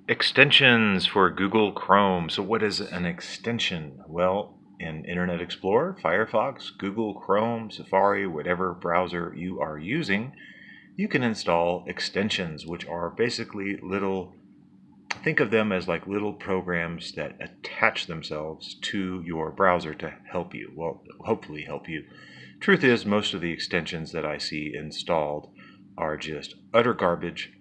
Extensions for Google Chrome. So what is an extension? Well, in Internet Explorer, Firefox, Google Chrome, Safari, whatever browser you are using, you can install extensions, which are basically think of them as like little programs that attach themselves to your browser to help you. Well, hopefully help you. Truth is, most of the extensions that I see installed are just utter garbage.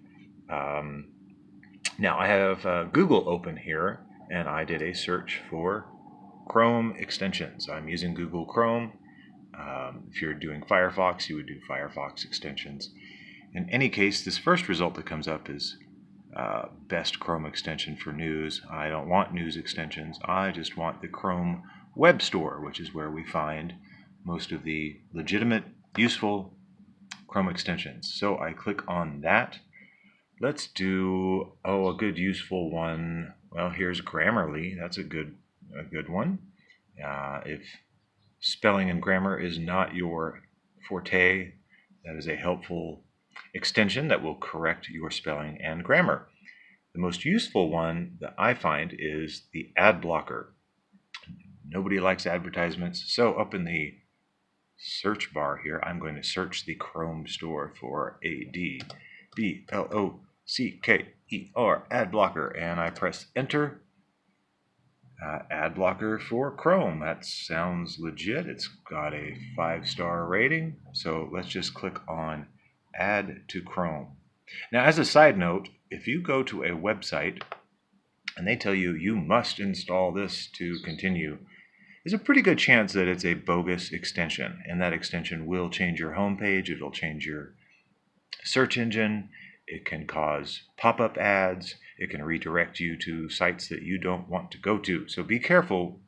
Now I have Google open here, and I did a search for Chrome extensions. I'm using Google Chrome. If you're doing Firefox, you would do Firefox extensions. In any case, this first result that comes up is best Chrome extension for news. I don't want news extensions. I just want the Chrome Web Store, which is where we find most of the legitimate, useful Chrome extensions. So I click on that. Let's do, a good useful one. Well, here's Grammarly. That's a good one. If spelling and grammar is not your forte, that is a helpful extension that will correct your spelling and grammar. The most useful one that I find is the ad blocker. Nobody likes advertisements, so up in the search bar here, I'm going to search the Chrome store for ADBLOCKER, ad blocker, and I press enter. Ad blocker for Chrome. That sounds legit. It's got a 5-star rating. So let's just click on add to Chrome. Now, as a side note, if you go to a website and they tell you you must install this to continue, there's a pretty good chance that it's a bogus extension, and that extension will change your homepage. It'll change your search engine. It can cause pop-up ads. It can redirect you to sites that you don't want to go to. So be careful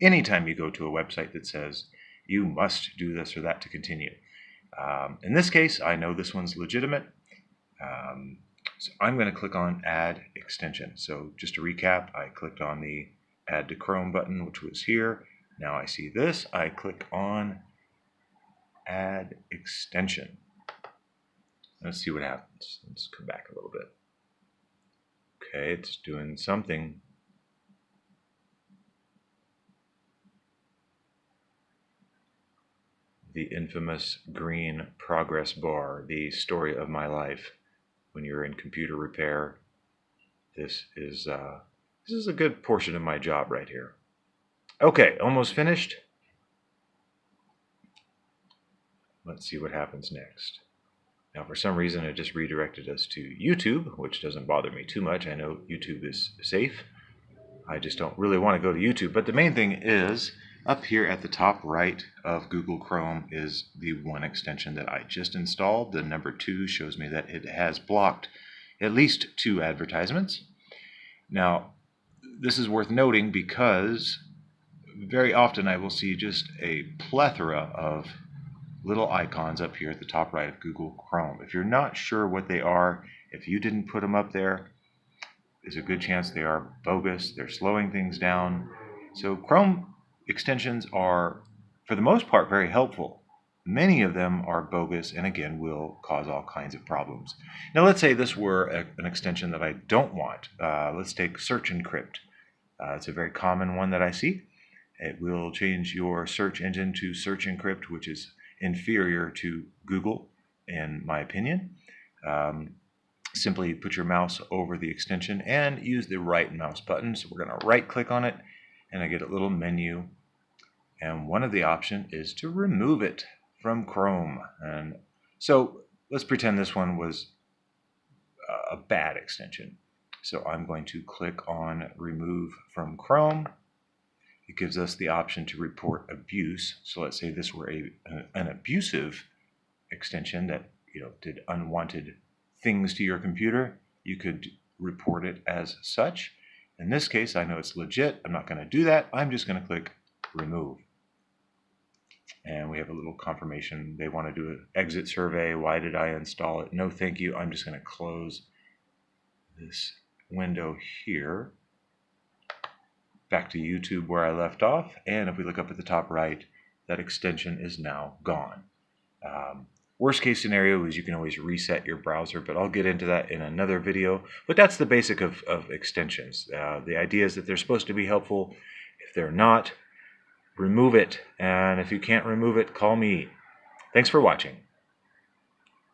anytime you go to a website that says you must do this or that to continue. In this case, I know this one's legitimate. So I'm going to click on Add Extension. So just to recap, I clicked on the Add to Chrome button, which was here. Now I see this. I click on Add Extension. Let's see what happens. Let's come back a little bit. Okay, it's doing something. The infamous green progress bar, the story of my life. When you're in computer repair, this is a good portion of my job right here. Okay, almost finished. Let's see what happens next. Now, for some reason, it just redirected us to YouTube, which doesn't bother me too much. I know YouTube is safe. I just don't really want to go to YouTube. But the main thing is, up here at the top right of Google Chrome is the one extension that I just installed. The number 2 shows me that it has blocked at least 2 advertisements. Now, this is worth noting because very often I will see just a plethora of little icons up here at the top right of Google Chrome. If you're not sure what they are, if you didn't put them up there, there's a good chance they are bogus. They're slowing things down. So Chrome extensions are, for the most part, very helpful. Many of them are bogus and, again, will cause all kinds of problems. Now, let's say this were an extension that I don't want. Let's take Search Encrypt. It's a very common one that I see. It will change your search engine to Search Encrypt, which is inferior to Google, in my opinion. Simply put your mouse over the extension and use the right mouse button. So we're going to right click on it, and I get a little menu. And one of the options is to remove it from Chrome. And so let's pretend this one was a bad extension. So I'm going to click on Remove from Chrome. It gives us the option to report abuse. So let's say this were an abusive extension that did unwanted things to your computer. You could report it as such. In this case, I know it's legit. I'm not going to do that. I'm just going to click Remove. And we have a little confirmation. They want to do an exit survey. Why did I install it? No, thank you. I'm just going to close this window here. Back to YouTube where I left off, and if we look up at the top right, that extension is now gone. Worst case scenario is you can always reset your browser, but I'll get into that in another video. But that's the basic of extensions. The idea is that they're supposed to be helpful. If they're not, remove it. And if you can't remove it, call me. Thanks for watching.